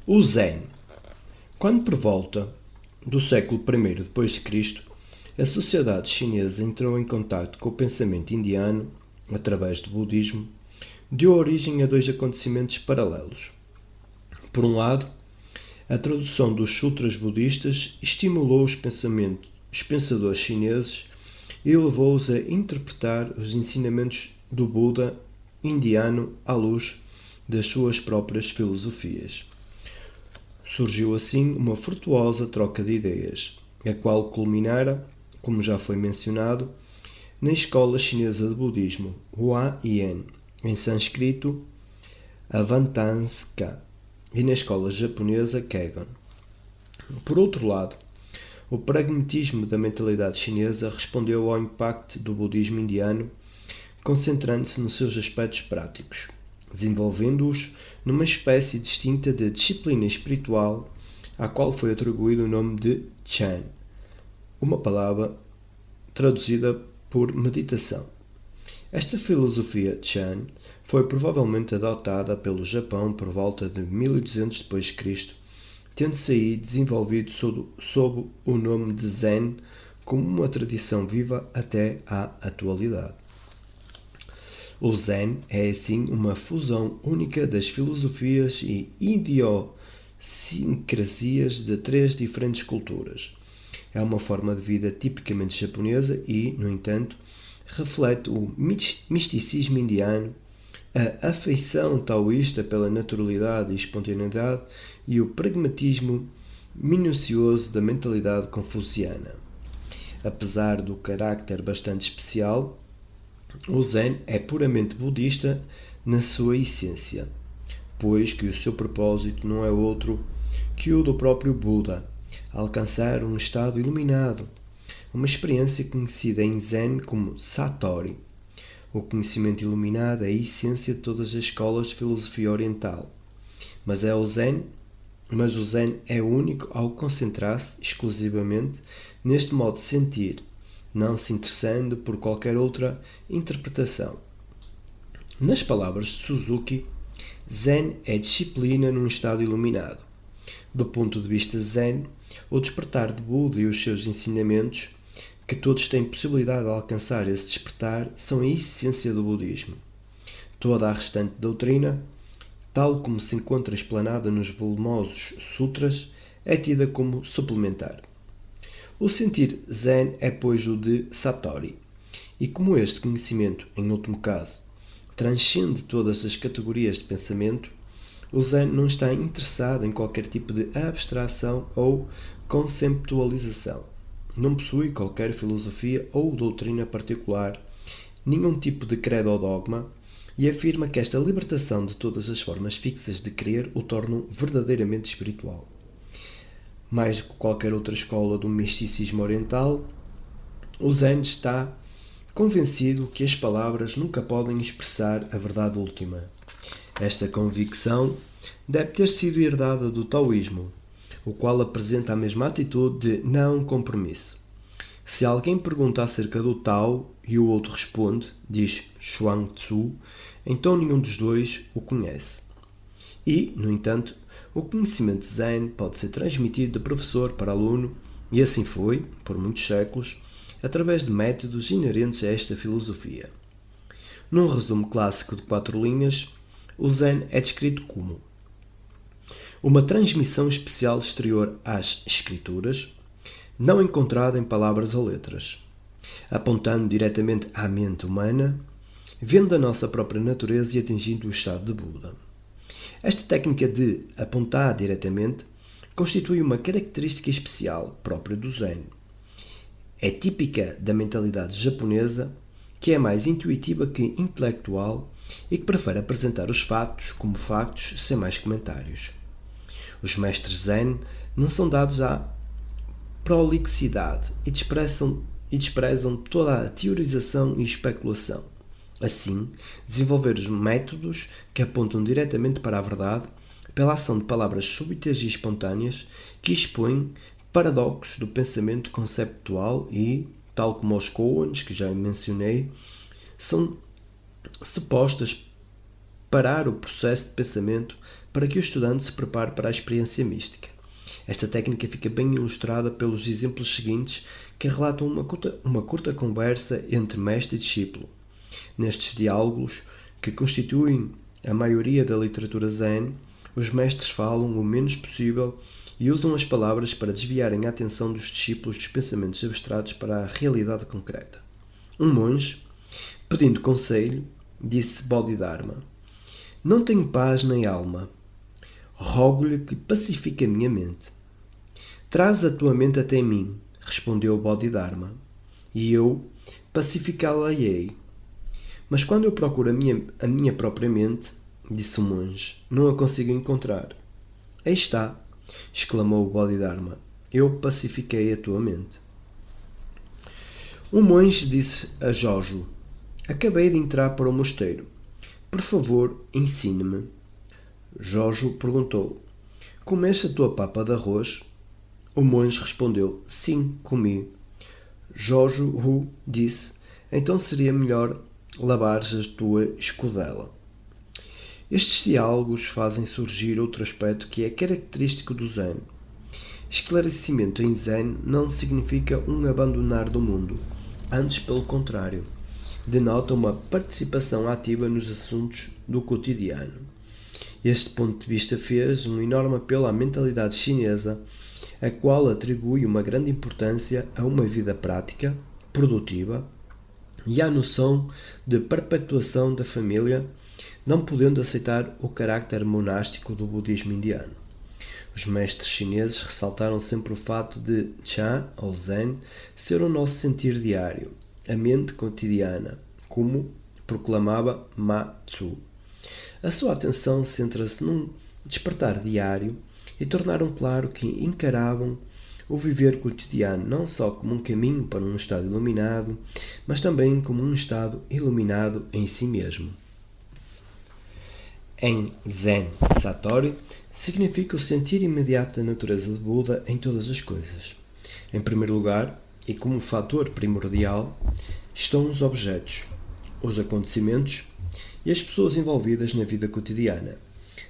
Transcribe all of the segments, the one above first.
O Zen. Quando por volta do século I d.C., a sociedade chinesa entrou em contacto com o pensamento indiano através do budismo, deu origem a dois acontecimentos paralelos. Por um lado, a tradução dos sutras budistas estimulou os pensadores chineses e levou-os a interpretar os ensinamentos do Buda indiano à luz das suas próprias filosofias. Surgiu assim uma frutuosa troca de ideias, a qual culminara, como já foi mencionado, na Escola Chinesa de Budismo, Huayan, em sânscrito Avantanska, e na Escola Japonesa Kegon. Por outro lado, o pragmatismo da mentalidade chinesa respondeu ao impacto do budismo indiano, concentrando-se nos seus aspectos práticos, desenvolvendo-os numa espécie distinta de disciplina espiritual à qual foi atribuído o nome de Chan, uma palavra traduzida por meditação. Esta filosofia Chan foi provavelmente adotada pelo Japão por volta de 1200 d.C., tendo-se aí desenvolvido sob o nome de Zen como uma tradição viva até à atualidade. O Zen é, assim, uma fusão única das filosofias e idiosincrasias de três diferentes culturas. É uma forma de vida tipicamente japonesa e, no entanto, reflete o misticismo indiano, a afeição taoísta pela naturalidade e espontaneidade e o pragmatismo minucioso da mentalidade confuciana. Apesar do carácter bastante especial, o Zen é puramente budista na sua essência, pois que o seu propósito não é outro que o do próprio Buda, alcançar um estado iluminado, uma experiência conhecida em Zen como Satori. O conhecimento iluminado é a essência de todas as escolas de filosofia oriental, mas o Zen é único ao concentrar-se exclusivamente neste modo de sentir, não se interessando por qualquer outra interpretação. Nas palavras de Suzuki, Zen é disciplina num estado iluminado. Do ponto de vista Zen, o despertar de Buda e os seus ensinamentos, que todos têm possibilidade de alcançar esse despertar, são a essência do budismo. Toda a restante doutrina, tal como se encontra explanada nos volumosos sutras, é tida como suplementar. O sentir Zen é, pois, o de Satori, e como este conhecimento, em último caso, transcende todas as categorias de pensamento, o Zen não está interessado em qualquer tipo de abstração ou conceptualização. Não possui qualquer filosofia ou doutrina particular, nenhum tipo de credo ou dogma, e afirma que esta libertação de todas as formas fixas de crer o tornam verdadeiramente espiritual. Mais do que qualquer outra escola do misticismo oriental, o Zen está convencido que as palavras nunca podem expressar a verdade última. Esta convicção deve ter sido herdada do taoísmo, o qual apresenta a mesma atitude de não compromisso. Se alguém pergunta acerca do Tao e o outro responde, diz Chuang Tzu, então nenhum dos dois o conhece. E, no entanto, o conhecimento Zen pode ser transmitido de professor para aluno, e assim foi, por muitos séculos, através de métodos inerentes a esta filosofia. Num resumo clássico de 4 linhas, o Zen é descrito como uma transmissão especial exterior às escrituras, não encontrada em palavras ou letras, apontando diretamente à mente humana, vendo a nossa própria natureza e atingindo o estado de Buda. Esta técnica de apontar diretamente constitui uma característica especial própria do Zen. É típica da mentalidade japonesa, que é mais intuitiva que intelectual e que prefere apresentar os fatos como factos sem mais comentários. Os mestres Zen não são dados à prolixidade e desprezam toda a teorização e especulação. Assim, desenvolver os métodos que apontam diretamente para a verdade pela ação de palavras súbitas e espontâneas que expõem paradoxos do pensamento conceptual e, tal como os koans, que já mencionei, são supostas parar o processo de pensamento para que o estudante se prepare para a experiência mística. Esta técnica fica bem ilustrada pelos exemplos seguintes que relatam uma curta conversa entre mestre e discípulo. Nestes diálogos, que constituem a maioria da literatura zen, os mestres falam o menos possível e usam as palavras para desviarem a atenção dos discípulos dos pensamentos abstratos para a realidade concreta. Um monge, pedindo conselho, disse Bodhidharma: "Não tenho paz nem alma. Rogo-lhe que pacifique a minha mente." "Traz a tua mente até mim", respondeu Bodhidharma, "e eu pacificá-la-ei." "Mas quando eu procuro a minha própria mente", disse o monge, "não a consigo encontrar." "Aí está", exclamou o Bodhidharma, "eu pacifiquei a tua mente." O monge disse a Jojo: "Acabei de entrar para o mosteiro. Por favor, ensine-me." Jojo perguntou: "Comeste a tua papa de arroz?" O monge respondeu: "Sim, comi." Jojo disse: "Então seria melhor lavares a tua escudela." Estes diálogos fazem surgir outro aspecto que é característico do Zen. Esclarecimento em Zen não significa um abandonar do mundo. Antes, pelo contrário, denota uma participação ativa nos assuntos do cotidiano. Este ponto de vista fez um enorme apelo à mentalidade chinesa, a qual atribui uma grande importância a uma vida prática, produtiva, e à noção de perpetuação da família, não podendo aceitar o carácter monástico do budismo indiano. Os mestres chineses ressaltaram sempre o fato de Chan, ou Zen, ser o nosso sentir diário, a mente cotidiana, como proclamava Ma Tzu. A sua atenção centra-se num despertar diário e tornaram claro que encaravam o viver cotidiano não só como um caminho para um estado iluminado, mas também como um estado iluminado em si mesmo. Em Zen Satori, significa o sentir imediato da natureza de Buda em todas as coisas. Em primeiro lugar, e como fator primordial, estão os objetos, os acontecimentos e as pessoas envolvidas na vida cotidiana,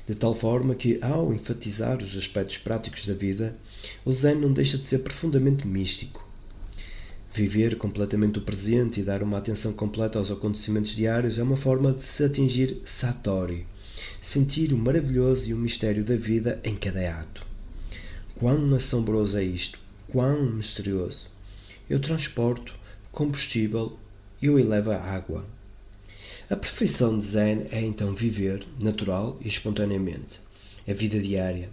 de tal forma que, ao enfatizar os aspectos práticos da vida, o Zen não deixa de ser profundamente místico. Viver completamente o presente e dar uma atenção completa aos acontecimentos diários é uma forma de se atingir Satori, sentir o maravilhoso e o mistério da vida em cada ato. Quão assombroso é isto! Quão misterioso! Eu transporto combustível, eu elevo a água. A perfeição de Zen é então viver, natural e espontaneamente, a vida diária.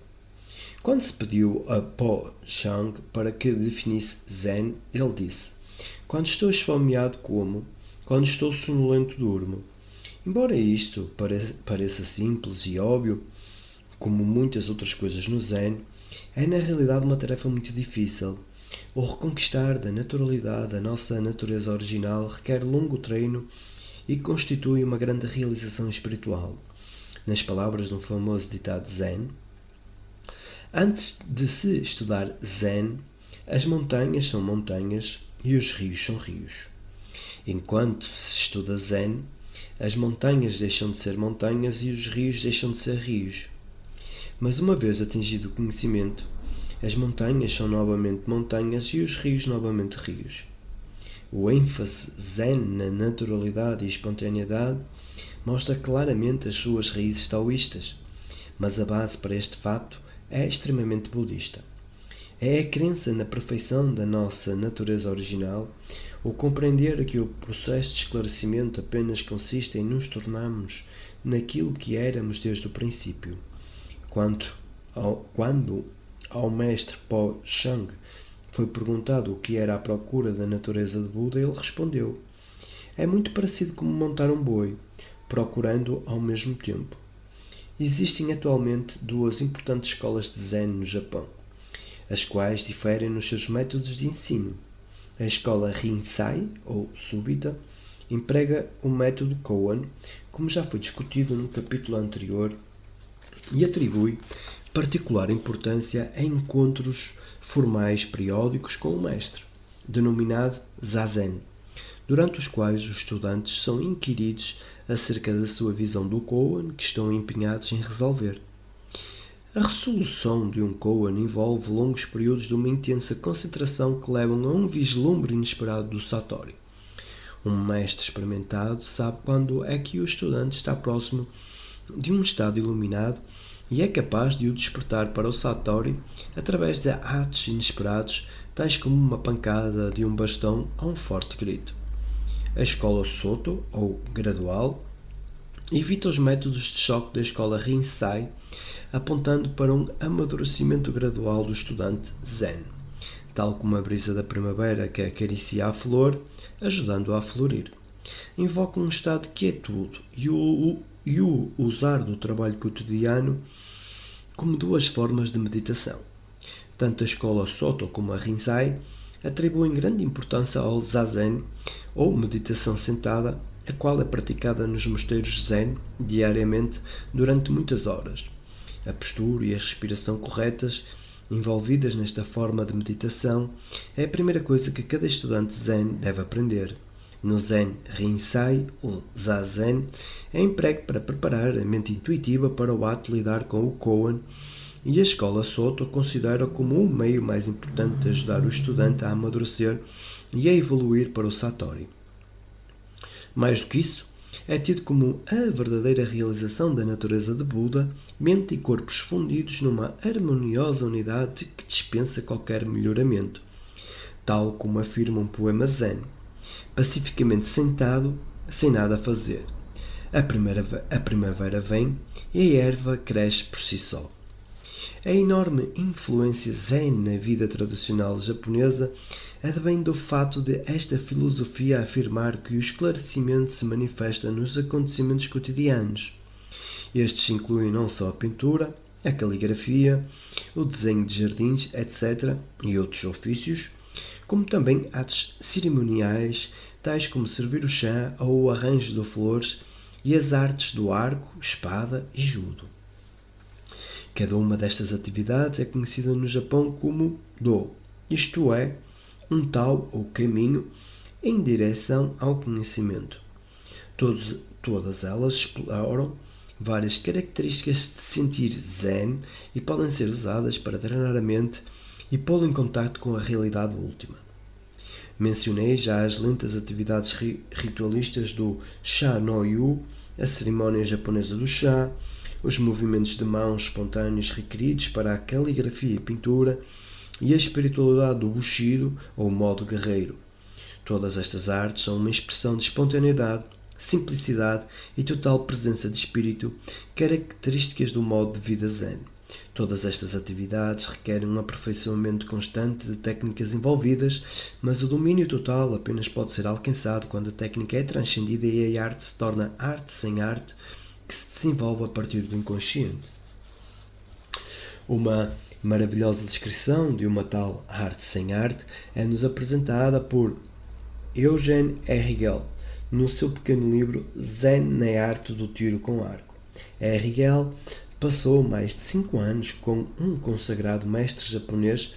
Quando se pediu a Po Chang para que definisse Zen, ele disse: "Quando estou esfomeado como, quando estou sonolento durmo." Embora isto pareça simples e óbvio, como muitas outras coisas no Zen, é na realidade uma tarefa muito difícil. O reconquistar da naturalidade a nossa natureza original requer longo treino e constitui uma grande realização espiritual. Nas palavras de um famoso ditado Zen: "Antes de se estudar Zen, as montanhas são montanhas e os rios são rios. Enquanto se estuda Zen, as montanhas deixam de ser montanhas e os rios deixam de ser rios. Mas uma vez atingido o conhecimento, as montanhas são novamente montanhas e os rios novamente rios." O ênfase Zen na naturalidade e espontaneidade mostra claramente as suas raízes taoístas, mas a base para este fato é extremamente budista. É a crença na perfeição da nossa natureza original, o compreender que o processo de esclarecimento apenas consiste em nos tornarmos naquilo que éramos desde o princípio. Quando ao mestre Po Chang foi perguntado o que era a procura da natureza de Buda, ele respondeu: "É muito parecido como montar um boi, procurando ao mesmo tempo." Existem atualmente duas importantes escolas de Zen no Japão, as quais diferem nos seus métodos de ensino. A escola Rinzai, ou súbita, emprega o método Koan, como já foi discutido no capítulo anterior, e atribui particular importância a encontros formais periódicos com o mestre, denominado Zazen, durante os quais os estudantes são inquiridos acerca da sua visão do Koan que estão empenhados em resolver. A resolução de um koan envolve longos períodos de uma intensa concentração que levam a um vislumbre inesperado do satori. Um mestre experimentado sabe quando é que o estudante está próximo de um estado iluminado e é capaz de o despertar para o satori através de atos inesperados, tais como uma pancada de um bastão ou um forte grito. A escola Soto, ou gradual, evita os métodos de choque da escola Rinzai, apontando para um amadurecimento gradual do estudante Zen, tal como a brisa da primavera que acaricia a flor, ajudando-a a florir. Invoca um estado de quietude e o usar do trabalho cotidiano como duas formas de meditação. Tanto a escola Soto como a Rinzai atribuem grande importância ao Zazen, ou meditação sentada, a qual é praticada nos mosteiros Zen diariamente durante muitas horas. A postura e a respiração corretas envolvidas nesta forma de meditação é a primeira coisa que cada estudante Zen deve aprender. No Zen Rinzai, ou Zazen, é emprego para preparar a mente intuitiva para o ato de lidar com o koan, e a escola Soto considera como o meio mais importante de ajudar o estudante a amadurecer e a evoluir para o satori. Mais do que isso, é tido como a verdadeira realização da natureza de Buda, mente e corpos fundidos numa harmoniosa unidade que dispensa qualquer melhoramento, tal como afirma um poema zen. Pacificamente sentado, sem nada a fazer. A primavera vem e a erva cresce por si só. A enorme influência zen na vida tradicional japonesa advém do fato de esta filosofia afirmar que o esclarecimento se manifesta nos acontecimentos cotidianos. Estes incluem não só a pintura, a caligrafia, o desenho de jardins, etc., e outros ofícios, como também atos cerimoniais, tais como servir o chá ou o arranjo de flores, e as artes do arco, espada e judo. Cada uma destas atividades é conhecida no Japão como Do, isto é, um tal ou caminho em direção ao conhecimento. Todas elas exploram várias características de sentir zen e podem ser usadas para treinar a mente e pô-la em contato com a realidade última. Mencionei já as lentas atividades ritualistas do Sha no Yu, a cerimónia japonesa do chá, os movimentos de mãos espontâneos requeridos para a caligrafia e pintura e a espiritualidade do Bushido, ou modo guerreiro. Todas estas artes são uma expressão de espontaneidade, simplicidade e total presença de espírito, características do modo de vida zen. Todas estas atividades requerem um aperfeiçoamento constante de técnicas envolvidas, mas o domínio total apenas pode ser alcançado quando a técnica é transcendida e a arte se torna arte sem arte, que se desenvolve a partir do inconsciente. Uma maravilhosa descrição de uma tal arte sem arte é-nos apresentada por Eugene Herrigel no seu pequeno livro Zen na Arte do Tiro com Arco. Herrigel passou mais de 5 anos com um consagrado mestre japonês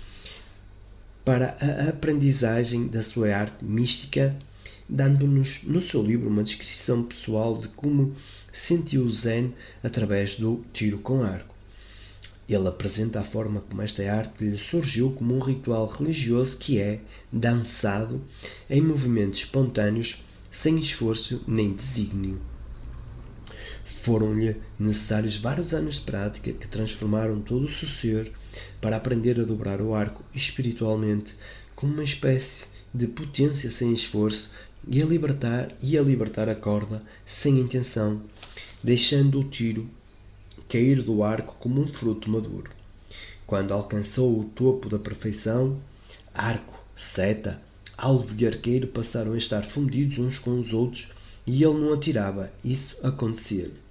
para a aprendizagem da sua arte mística, dando-nos no seu livro uma descrição pessoal de como sentiu o Zen através do tiro com arco. Ele apresenta a forma como esta arte lhe surgiu como um ritual religioso que é dançado em movimentos espontâneos, sem esforço nem desígnio. Foram-lhe necessários vários anos de prática que transformaram todo o seu ser para aprender a dobrar o arco espiritualmente como uma espécie de potência sem esforço e a libertar a corda sem intenção, deixando o tiro cair do arco como um fruto maduro. Quando alcançou o topo da perfeição, arco, seta, alvo e arqueiro passaram a estar fundidos uns com os outros e ele não atirava, isso acontecia-lhe.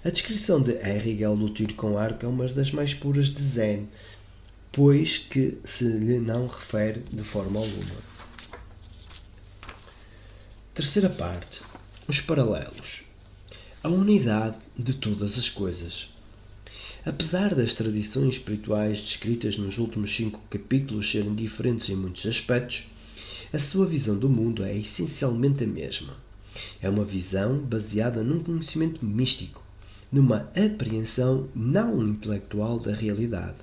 A descrição de Herrigel do tiro com arco é uma das mais puras de Zen, pois que se lhe não refere de forma alguma. Terceira parte. Os paralelos. A unidade de todas as coisas. Apesar das tradições espirituais descritas nos últimos 5 capítulos serem diferentes em muitos aspectos, a sua visão do mundo é essencialmente a mesma. É uma visão baseada num conhecimento místico, numa apreensão não intelectual da realidade.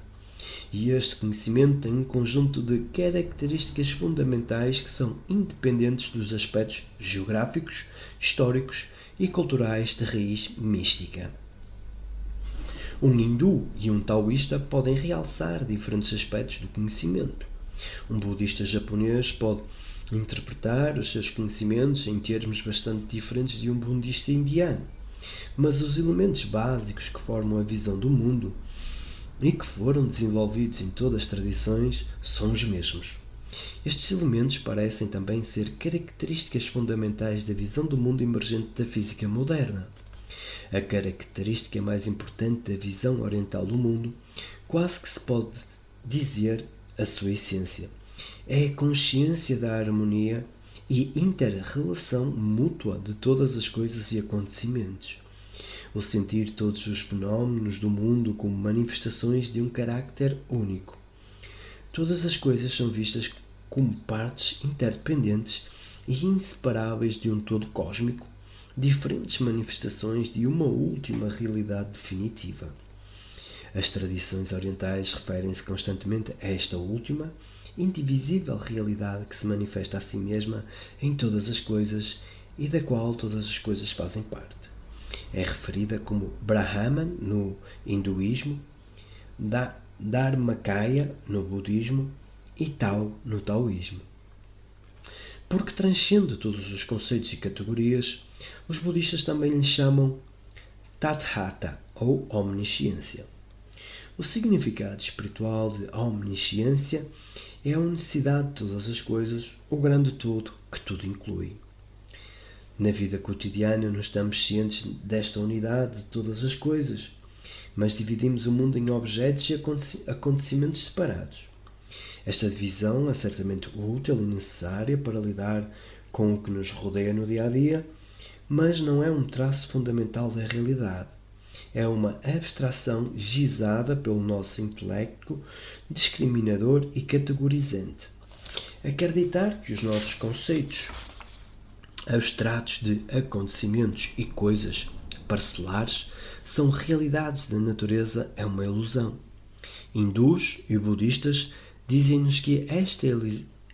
E este conhecimento tem um conjunto de características fundamentais que são independentes dos aspectos geográficos, históricos e culturais de raiz mística. Um hindu e um taoísta podem realçar diferentes aspectos do conhecimento. Um budista japonês pode interpretar os seus conhecimentos em termos bastante diferentes de um budista indiano, mas os elementos básicos que formam a visão do mundo e que foram desenvolvidos em todas as tradições são os mesmos. Estes elementos parecem também ser características fundamentais da visão do mundo emergente da física moderna. A característica mais importante da visão oriental do mundo, quase que se pode dizer a sua essência, é a consciência da harmonia e inter-relação mútua de todas as coisas e acontecimentos. O sentir todos os fenómenos do mundo como manifestações de um carácter único. Todas as coisas são vistas como partes interdependentes e inseparáveis de um todo cósmico, diferentes manifestações de uma última realidade definitiva. As tradições orientais referem-se constantemente a esta última, indivisível realidade que se manifesta a si mesma em todas as coisas e da qual todas as coisas fazem parte. É referida como Brahman no hinduísmo, Dharmakaya no budismo e Tao no taoísmo. Porque transcende todos os conceitos e categorias, os budistas também lhe chamam Tathata, ou omnisciência. O significado espiritual de omnisciência é a unicidade de todas as coisas, o grande todo que tudo inclui. Na vida cotidiana não estamos cientes desta unidade de todas as coisas, mas dividimos o mundo em objetos e acontecimentos separados. Esta divisão é certamente útil e necessária para lidar com o que nos rodeia no dia a dia, mas não é um traço fundamental da realidade. É uma abstração gizada pelo nosso intelecto discriminador e categorizante. Acreditar que os nossos conceitos abstratos de acontecimentos e coisas parcelares são realidades da natureza é uma ilusão. Hindus e budistas dizem-nos que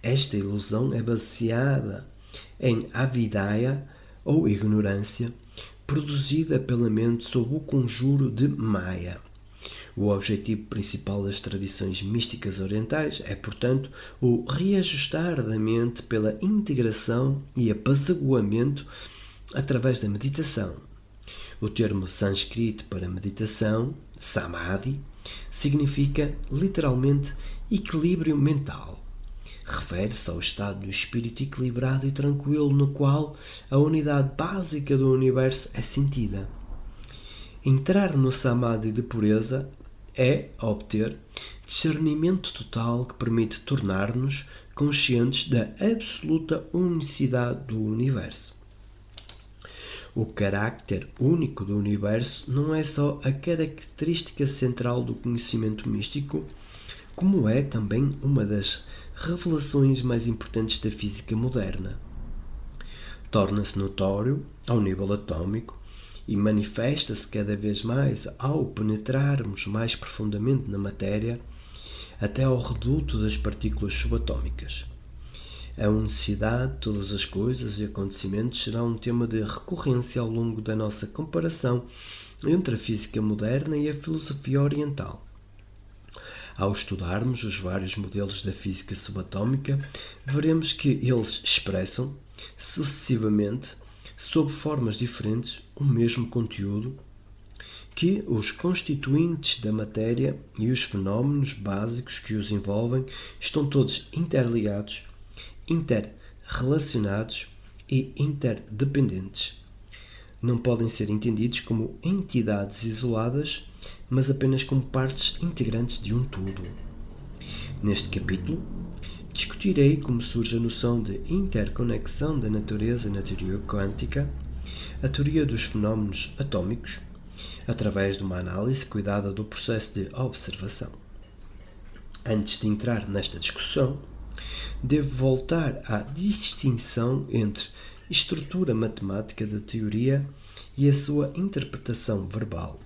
esta ilusão é baseada em avidaya, ou ignorância, produzida pela mente sob o conjuro de Maya. O objetivo principal das tradições místicas orientais é, portanto, o reajustar da mente pela integração e apaziguamento através da meditação. O termo sânscrito para meditação, samadhi, significa literalmente equilíbrio mental. Refere-se ao estado do espírito equilibrado e tranquilo no qual a unidade básica do universo é sentida. Entrar no samadhi de pureza é obter discernimento total que permite tornar-nos conscientes da absoluta unicidade do universo. O carácter único do universo não é só a característica central do conhecimento místico, como é também uma das revelações mais importantes da física moderna. Torna-se notório ao nível atômico e manifesta-se cada vez mais ao penetrarmos mais profundamente na matéria, até ao reduto das partículas subatômicas. A unicidade de todas as coisas e acontecimentos será um tema de recorrência ao longo da nossa comparação entre a física moderna e a filosofia oriental. Ao estudarmos os vários modelos da física subatômica, veremos que eles expressam, sucessivamente, sob formas diferentes, o mesmo conteúdo, que os constituintes da matéria e os fenómenos básicos que os envolvem estão todos interligados, interrelacionados e interdependentes. Não podem ser entendidos como entidades isoladas, mas apenas como partes integrantes de um todo. Neste capítulo, discutirei como surge a noção de interconexão da natureza na teoria quântica, a teoria dos fenómenos atômicos, através de uma análise cuidada do processo de observação. Antes de entrar nesta discussão, devo voltar à distinção entre estrutura matemática da teoria e a sua interpretação verbal.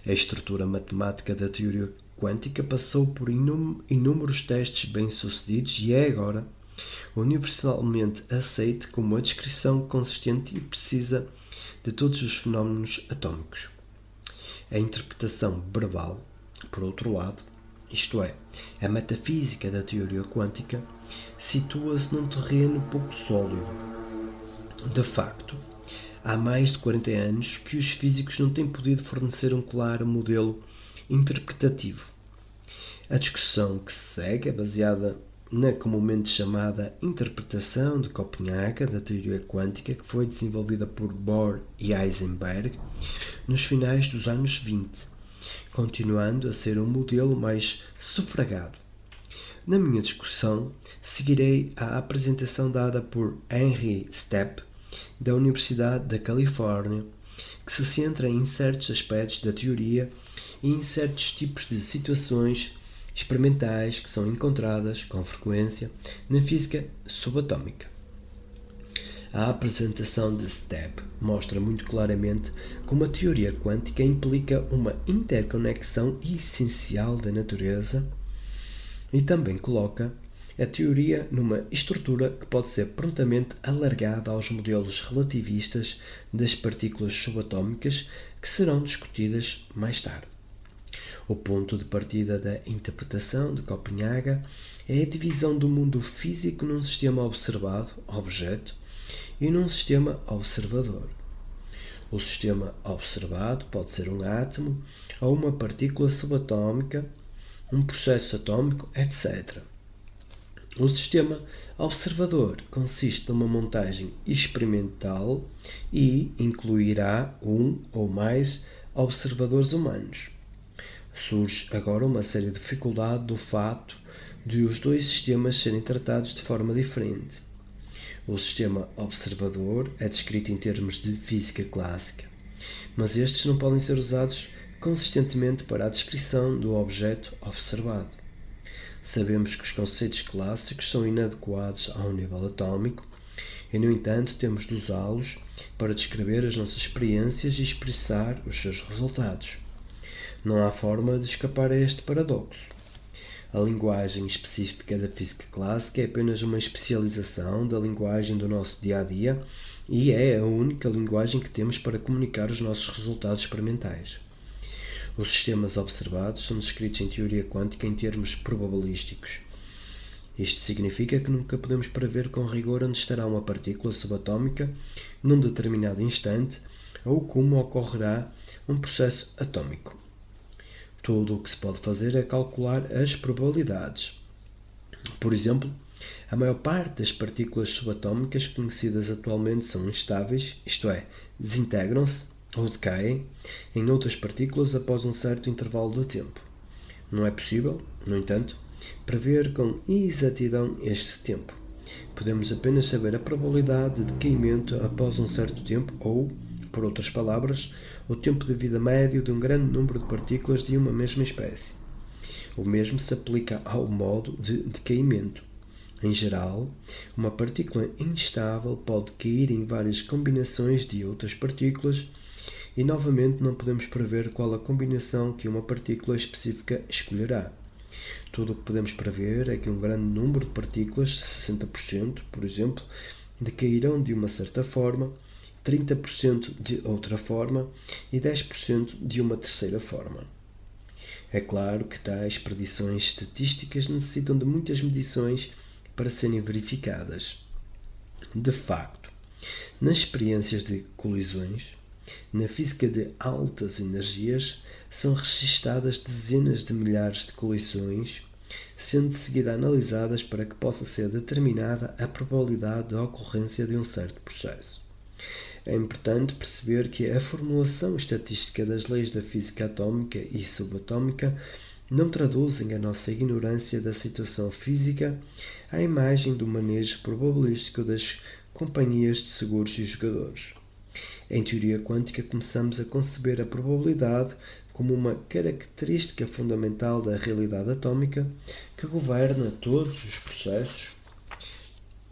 A estrutura matemática da teoria quântica passou por inúmeros testes bem-sucedidos e é agora universalmente aceite como a descrição consistente e precisa de todos os fenómenos atômicos. A interpretação verbal, por outro lado, isto é, a metafísica da teoria quântica, situa-se num terreno pouco sólido. De facto, há mais de 40 anos que os físicos não têm podido fornecer um claro modelo interpretativo. A discussão que se segue é baseada na comumente chamada interpretação de Copenhaga da teoria quântica, que foi desenvolvida por Bohr e Heisenberg nos finais dos anos 20, continuando a ser um modelo mais sufragado. Na minha discussão, seguirei a apresentação dada por Henry Stepp, da Universidade da Califórnia, que se centra em certos aspectos da teoria e em certos tipos de situações experimentais que são encontradas com frequência na física subatómica. A apresentação de Stepp mostra muito claramente como a teoria quântica implica uma interconexão essencial da natureza e também coloca a teoria numa estrutura que pode ser prontamente alargada aos modelos relativistas das partículas subatômicas que serão discutidas mais tarde. O ponto de partida da interpretação de Copenhaga é a divisão do mundo físico num sistema observado, objeto, e num sistema observador. O sistema observado pode ser um átomo ou uma partícula subatômica, um processo atômico, etc. O sistema observador consiste numa montagem experimental e incluirá um ou mais observadores humanos. Surge agora uma séria dificuldade do fato de os dois sistemas serem tratados de forma diferente. O sistema observador é descrito em termos de física clássica, mas estes não podem ser usados consistentemente para a descrição do objeto observado. Sabemos que os conceitos clássicos são inadequados ao nível atômico e, no entanto, temos de usá-los para descrever as nossas experiências e expressar os seus resultados. Não há forma de escapar a este paradoxo. A linguagem específica da física clássica é apenas uma especialização da linguagem do nosso dia-a-dia e é a única linguagem que temos para comunicar os nossos resultados experimentais. Os sistemas observados são descritos em teoria quântica em termos probabilísticos. Isto significa que nunca podemos prever com rigor onde estará uma partícula subatômica num determinado instante ou como ocorrerá um processo atômico. Tudo o que se pode fazer é calcular as probabilidades. Por exemplo, a maior parte das partículas subatômicas conhecidas atualmente são instáveis, isto é, desintegram-se ou decaem em outras partículas após um certo intervalo de tempo. Não é possível, no entanto, prever com exatidão este tempo. Podemos apenas saber a probabilidade de decaimento após um certo tempo ou, por outras palavras, o tempo de vida médio de um grande número de partículas de uma mesma espécie. O mesmo se aplica ao modo de decaimento. Em geral, uma partícula instável pode cair em várias combinações de outras partículas e, novamente, não podemos prever qual a combinação que uma partícula específica escolherá. Tudo o que podemos prever é que um grande número de partículas, 60%, por exemplo, decairão de uma certa forma, 30% de outra forma e 10% de uma terceira forma. É claro que tais predições estatísticas necessitam de muitas medições para serem verificadas. De facto, nas experiências de colisões, na física de altas energias, são registadas dezenas de milhares de colisões, sendo de seguida analisadas para que possa ser determinada a probabilidade da ocorrência de um certo processo. É importante perceber que a formulação estatística das leis da física atômica e subatómica não traduzem a nossa ignorância da situação física à imagem do manejo probabilístico das companhias de seguros e jogadores. Em teoria quântica, começamos a conceber a probabilidade como uma característica fundamental da realidade atômica que governa todos os processos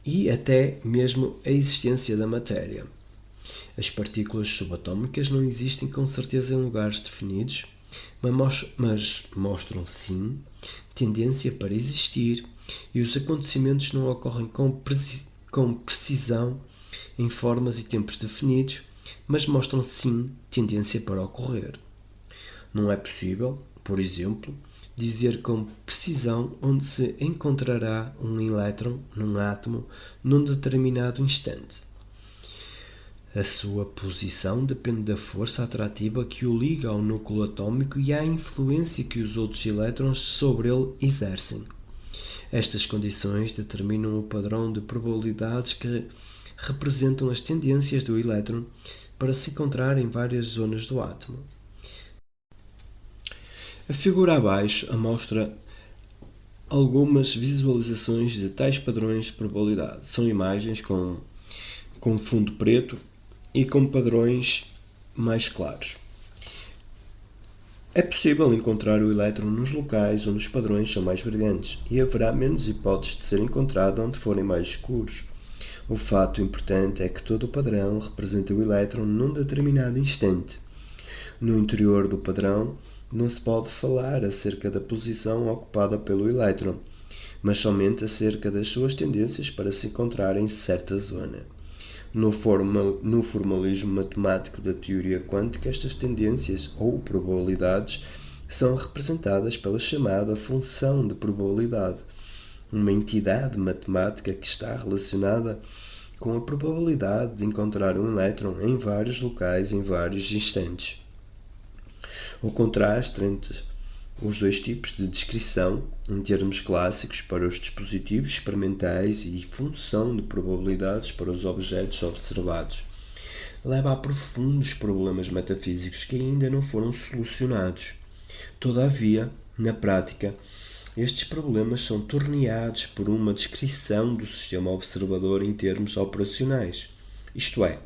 e até mesmo a existência da matéria. As partículas subatómicas não existem com certeza em lugares definidos, mas mostram sim tendência para existir, e os acontecimentos não ocorrem com precisão em formas e tempos definidos, mas mostram sim tendência para ocorrer. Não é possível, por exemplo, dizer com precisão onde se encontrará um elétron num átomo num determinado instante. A sua posição depende da força atrativa que o liga ao núcleo atômico e à influência que os outros elétrons sobre ele exercem. Estas condições determinam o padrão de probabilidades que representam as tendências do elétron para se encontrar em várias zonas do átomo. A figura abaixo mostra algumas visualizações de tais padrões de probabilidade. São imagens com fundo preto e com padrões mais claros. É possível encontrar o elétron nos locais onde os padrões são mais brilhantes e haverá menos hipóteses de ser encontrado onde forem mais escuros. O fato importante é que todo o padrão representa o elétron num determinado instante. No interior do padrão não se pode falar acerca da posição ocupada pelo elétron, mas somente acerca das suas tendências para se encontrar em certa zona. No formalismo matemático da teoria quântica, estas tendências, ou probabilidades, são representadas pela chamada função de probabilidade, uma entidade matemática que está relacionada com a probabilidade de encontrar um elétron em vários locais em vários instantes. O contraste entre os dois tipos de descrição, em termos clássicos para os dispositivos experimentais e função de probabilidades para os objetos observados, leva a profundos problemas metafísicos que ainda não foram solucionados. Todavia, na prática, estes problemas são torneados por uma descrição do sistema observador em termos operacionais, isto é,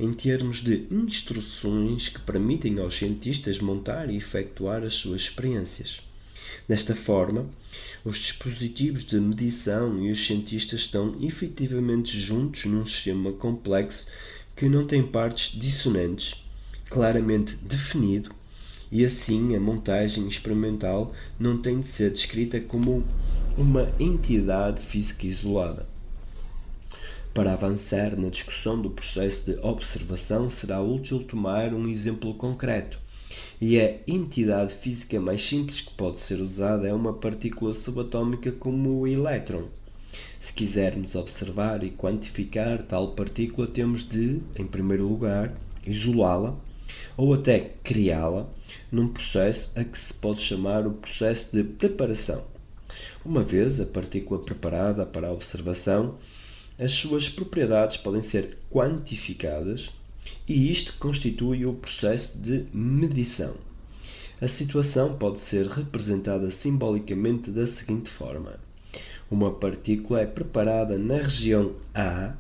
em termos de instruções que permitem aos cientistas montar e efetuar as suas experiências. Desta forma, os dispositivos de medição e os cientistas estão efetivamente juntos num sistema complexo que não tem partes dissonantes, claramente definido, e assim a montagem experimental não tem de ser descrita como uma entidade física isolada. Para avançar na discussão do processo de observação, será útil tomar um exemplo concreto. E a entidade física mais simples que pode ser usada é uma partícula subatómica como o elétron. Se quisermos observar e quantificar tal partícula, temos de, em primeiro lugar, isolá-la ou até criá-la num processo a que se pode chamar o processo de preparação. Uma vez a partícula preparada para a observação, as suas propriedades podem ser quantificadas e isto constitui o processo de medição. A situação pode ser representada simbolicamente da seguinte forma: uma partícula é preparada na região A,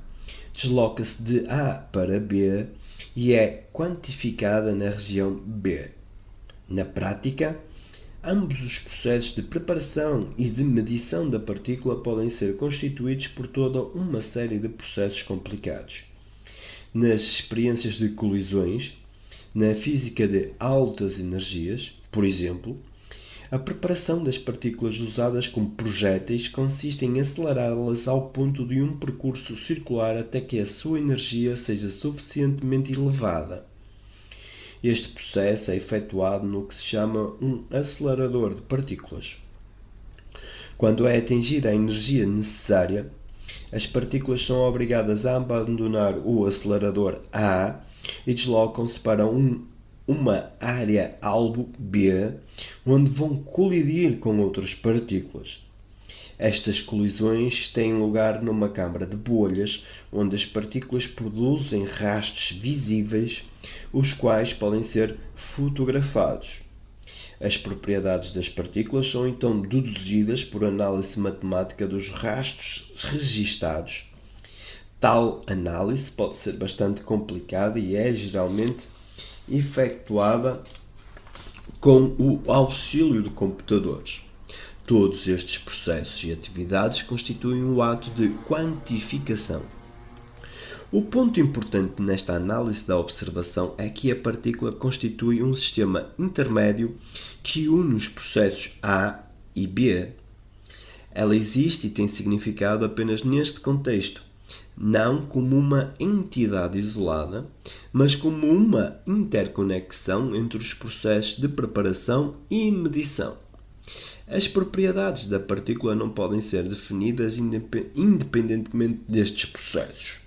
desloca-se de A para B e é quantificada na região B. Na prática, ambos os processos de preparação e de medição da partícula podem ser constituídos por toda uma série de processos complicados. Nas experiências de colisões, na física de altas energias, por exemplo, a preparação das partículas usadas como projéteis consiste em acelerá-las ao ponto de um percurso circular até que a sua energia seja suficientemente elevada. Este processo é efetuado no que se chama um acelerador de partículas. Quando é atingida a energia necessária, as partículas são obrigadas a abandonar o acelerador A e deslocam-se para uma área alvo B, onde vão colidir com outras partículas. Estas colisões têm lugar numa câmara de bolhas, onde as partículas produzem rastros visíveis, os quais podem ser fotografados. As propriedades das partículas são então deduzidas por análise matemática dos rastros registados. Tal análise pode ser bastante complicada e é geralmente efetuada com o auxílio de computadores. Todos estes processos e atividades constituem um ato de quantificação. O ponto importante nesta análise da observação é que a partícula constitui um sistema intermédio que une os processos A e B. Ela existe e tem significado apenas neste contexto, não como uma entidade isolada, mas como uma interconexão entre os processos de preparação e medição. As propriedades da partícula não podem ser definidas independentemente destes processos.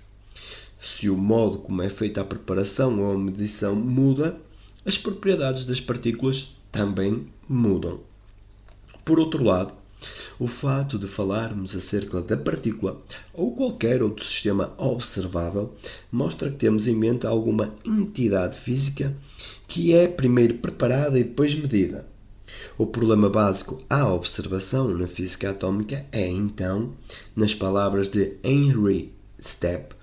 Se o modo como é feita a preparação ou a medição muda, as propriedades das partículas também mudam. Por outro lado, o fato de falarmos acerca da partícula ou qualquer outro sistema observável mostra que temos em mente alguma entidade física que é primeiro preparada e depois medida. O problema básico à observação na física atómica é, então, nas palavras de Henry Stepp,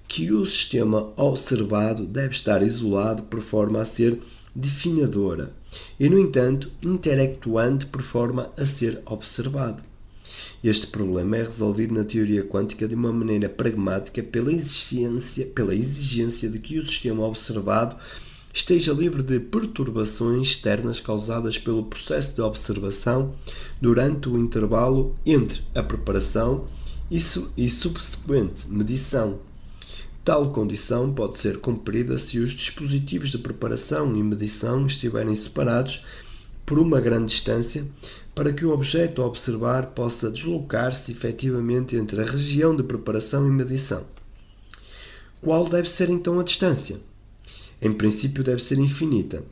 que o sistema observado deve estar isolado por forma a ser definidora e, no entanto, intelectuante por forma a ser observado. Este problema é resolvido na teoria quântica de uma maneira pragmática pela exigência de que o sistema observado esteja livre de perturbações externas causadas pelo processo de observação durante o intervalo entre a preparação e subsequente medição. Tal condição pode ser cumprida se os dispositivos de preparação e medição estiverem separados por uma grande distância para que o objeto a observar possa deslocar-se efetivamente entre a região de preparação e medição. Qual deve ser então a distância? Em princípio deve ser infinita.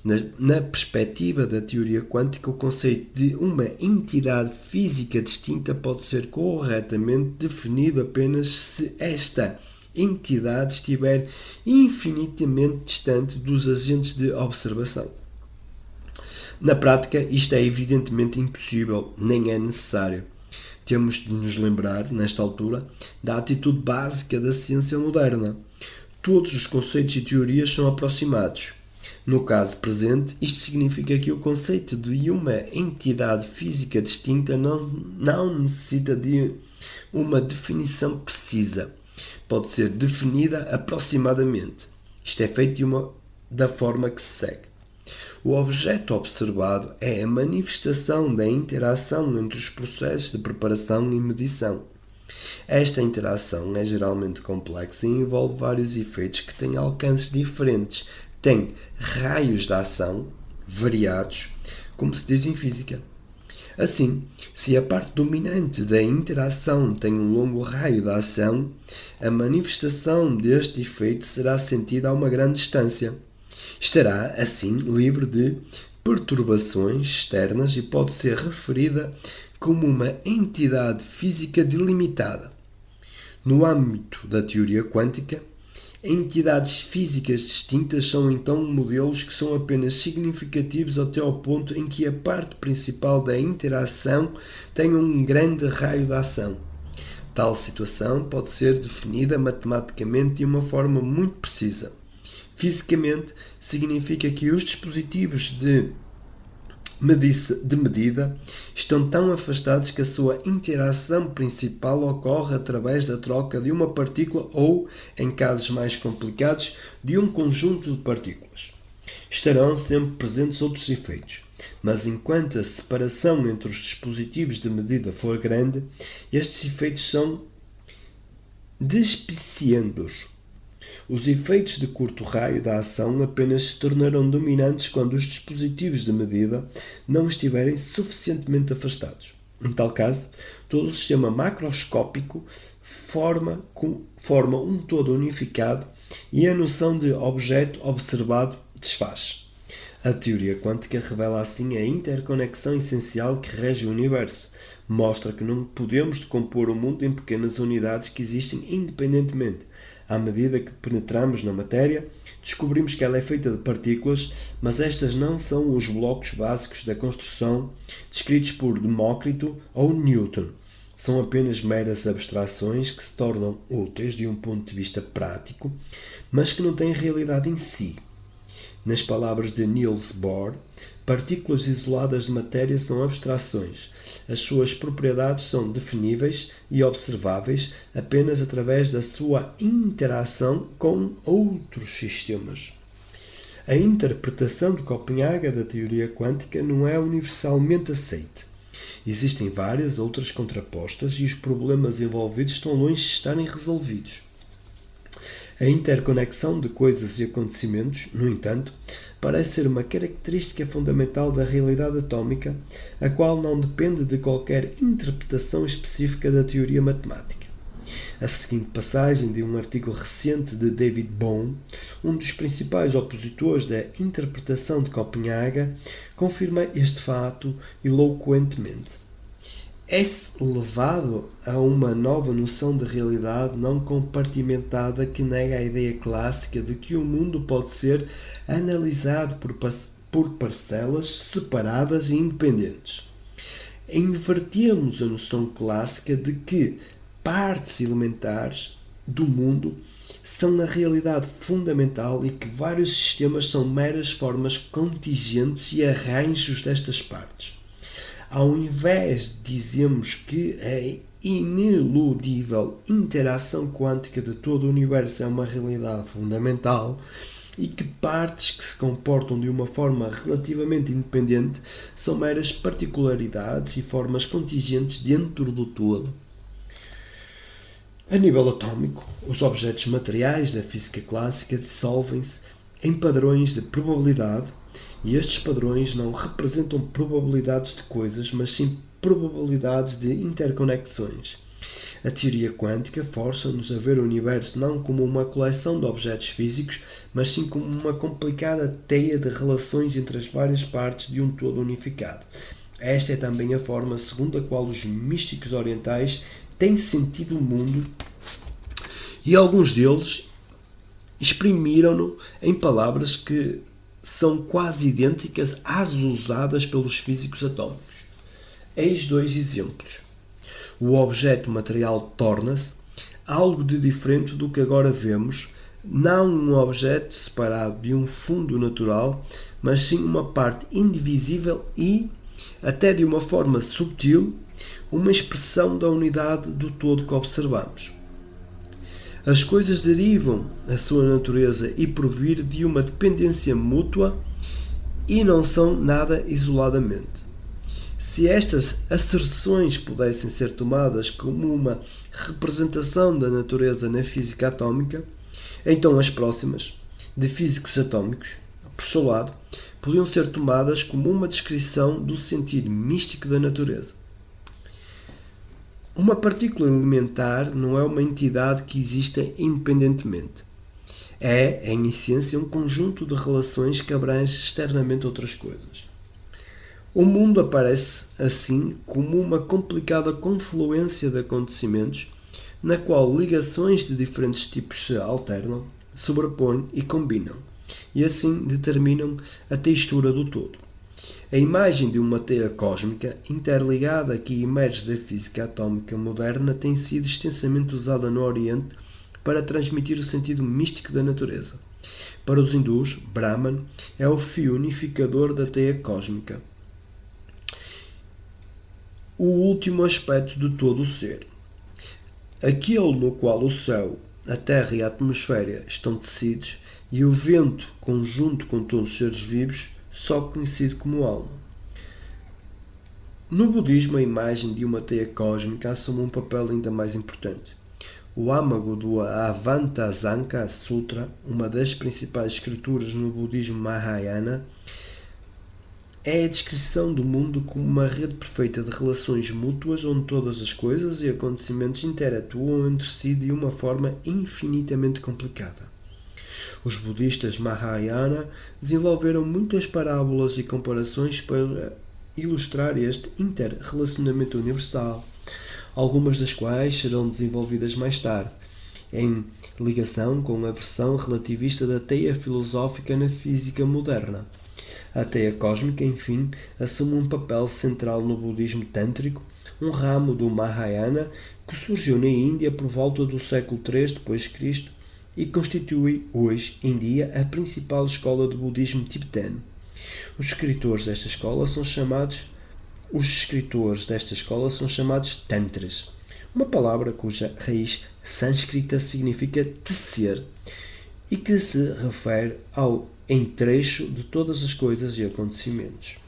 Na perspectiva da teoria quântica, o conceito de uma entidade física distinta pode ser corretamente definido apenas se esta entidade estiver infinitamente distante dos agentes de observação. Na prática, isto é evidentemente impossível, nem é necessário. Temos de nos lembrar, nesta altura, da atitude básica da ciência moderna. Todos os conceitos e teorias são aproximados. No caso presente, isto significa que o conceito de uma entidade física distinta não necessita de uma definição precisa. Pode ser definida aproximadamente. Isto é feito da forma que se segue. O objeto observado é a manifestação da interação entre os processos de preparação e medição. Esta interação é geralmente complexa e envolve vários efeitos que têm alcances diferentes. Tem raios de ação variados, como se diz em física. Assim, se a parte dominante da interação tem um longo raio de ação, a manifestação deste efeito será sentida a uma grande distância. Estará, assim, livre de perturbações externas e pode ser referida como uma entidade física delimitada. No âmbito da teoria quântica, entidades físicas distintas são então modelos que são apenas significativos até ao ponto em que a parte principal da interação tem um grande raio de ação. Tal situação pode ser definida matematicamente de uma forma muito precisa. Fisicamente, significa que os dispositivos de medida estão tão afastados que a sua interação principal ocorre através da troca de uma partícula ou, em casos mais complicados, de um conjunto de partículas. Estarão sempre presentes outros efeitos, mas enquanto a separação entre os dispositivos de medida for grande, estes efeitos são despiciendos. Os efeitos de curto raio da ação apenas se tornarão dominantes quando os dispositivos de medida não estiverem suficientemente afastados. Em tal caso, todo o sistema macroscópico forma um todo unificado e a noção de objeto observado desfaz. A teoria quântica revela assim a interconexão essencial que rege o universo. Mostra que não podemos decompor o mundo em pequenas unidades que existem independentemente. À medida que penetramos na matéria, descobrimos que ela é feita de partículas, mas estas não são os blocos básicos da construção descritos por Demócrito ou Newton. São apenas meras abstrações que se tornam úteis de um ponto de vista prático, mas que não têm realidade em si. Nas palavras de Niels Bohr, partículas isoladas de matéria são abstrações. As suas propriedades são definíveis e observáveis apenas através da sua interação com outros sistemas. A interpretação de Copenhaga da teoria quântica não é universalmente aceita. Existem várias outras contrapostas e os problemas envolvidos estão longe de estarem resolvidos. A interconexão de coisas e acontecimentos, no entanto, parece ser uma característica fundamental da realidade atômica, a qual não depende de qualquer interpretação específica da teoria matemática. A seguinte passagem de um artigo recente de David Bohm, um dos principais opositores da interpretação de Copenhaga, confirma este fato eloquentemente. É-se levado a uma nova noção de realidade não compartimentada que nega a ideia clássica de que o mundo pode ser analisado por parcelas separadas e independentes. Invertemos a noção clássica de que partes elementares do mundo são na realidade fundamental e que vários sistemas são meras formas contingentes e arranjos destas partes. Ao invés de dizermos que a ineludível interação quântica de todo o universo é uma realidade fundamental e que partes que se comportam de uma forma relativamente independente são meras particularidades e formas contingentes dentro do todo. A nível atômico, os objetos materiais da física clássica dissolvem-se em padrões de probabilidade, e estes padrões não representam probabilidades de coisas, mas sim probabilidades de interconexões. A teoria quântica força-nos a ver o universo não como uma coleção de objetos físicos, mas sim como uma complicada teia de relações entre as várias partes de um todo unificado. Esta é também a forma segundo a qual os místicos orientais têm sentido o mundo, e alguns deles exprimiram-no em palavras que são quase idênticas às usadas pelos físicos atômicos. Eis dois exemplos. O objeto material torna-se algo de diferente do que agora vemos, não um objeto separado de um fundo natural, mas sim uma parte indivisível e, até de uma forma subtil, uma expressão da unidade do todo que observamos. As coisas derivam a sua natureza e provir de uma dependência mútua e não são nada isoladamente. Se estas asserções pudessem ser tomadas como uma representação da natureza na física atômica, então as próximas, de físicos atômicos, por seu lado, podiam ser tomadas como uma descrição do sentido místico da natureza. Uma partícula elementar não é uma entidade que exista independentemente. É, em essência, um conjunto de relações que abrange externamente outras coisas. O mundo aparece, assim, como uma complicada confluência de acontecimentos, na qual ligações de diferentes tipos se alternam, sobrepõem e combinam, e assim determinam a textura do todo. A imagem de uma teia cósmica interligada que emerge da física atômica moderna tem sido extensamente usada no Oriente para transmitir o sentido místico da natureza. Para os hindus, Brahman é o fio unificador da teia cósmica, o último aspecto de todo o ser. Aquele no qual o céu, a terra e a atmosfera estão tecidos e o vento, conjunto com todos os seres vivos, só conhecido como alma. No budismo, a imagem de uma teia cósmica assume um papel ainda mais importante. O âmago do Avantasanka Sutra, uma das principais escrituras no budismo Mahayana, é a descrição do mundo como uma rede perfeita de relações mútuas onde todas as coisas e acontecimentos interatuam entre si de uma forma infinitamente complicada. Os budistas Mahayana desenvolveram muitas parábolas e comparações para ilustrar este inter-relacionamento universal, algumas das quais serão desenvolvidas mais tarde, em ligação com a versão relativista da teia filosófica na física moderna. A teia cósmica, enfim, assume um papel central no budismo tântrico, um ramo do Mahayana que surgiu na Índia por volta do século III d.C., e constitui hoje em dia a principal escola de budismo tibetano. Os escritores desta escola são chamados tantras, uma palavra cuja raiz sânscrita significa tecer e que se refere ao entrecho de todas as coisas e acontecimentos.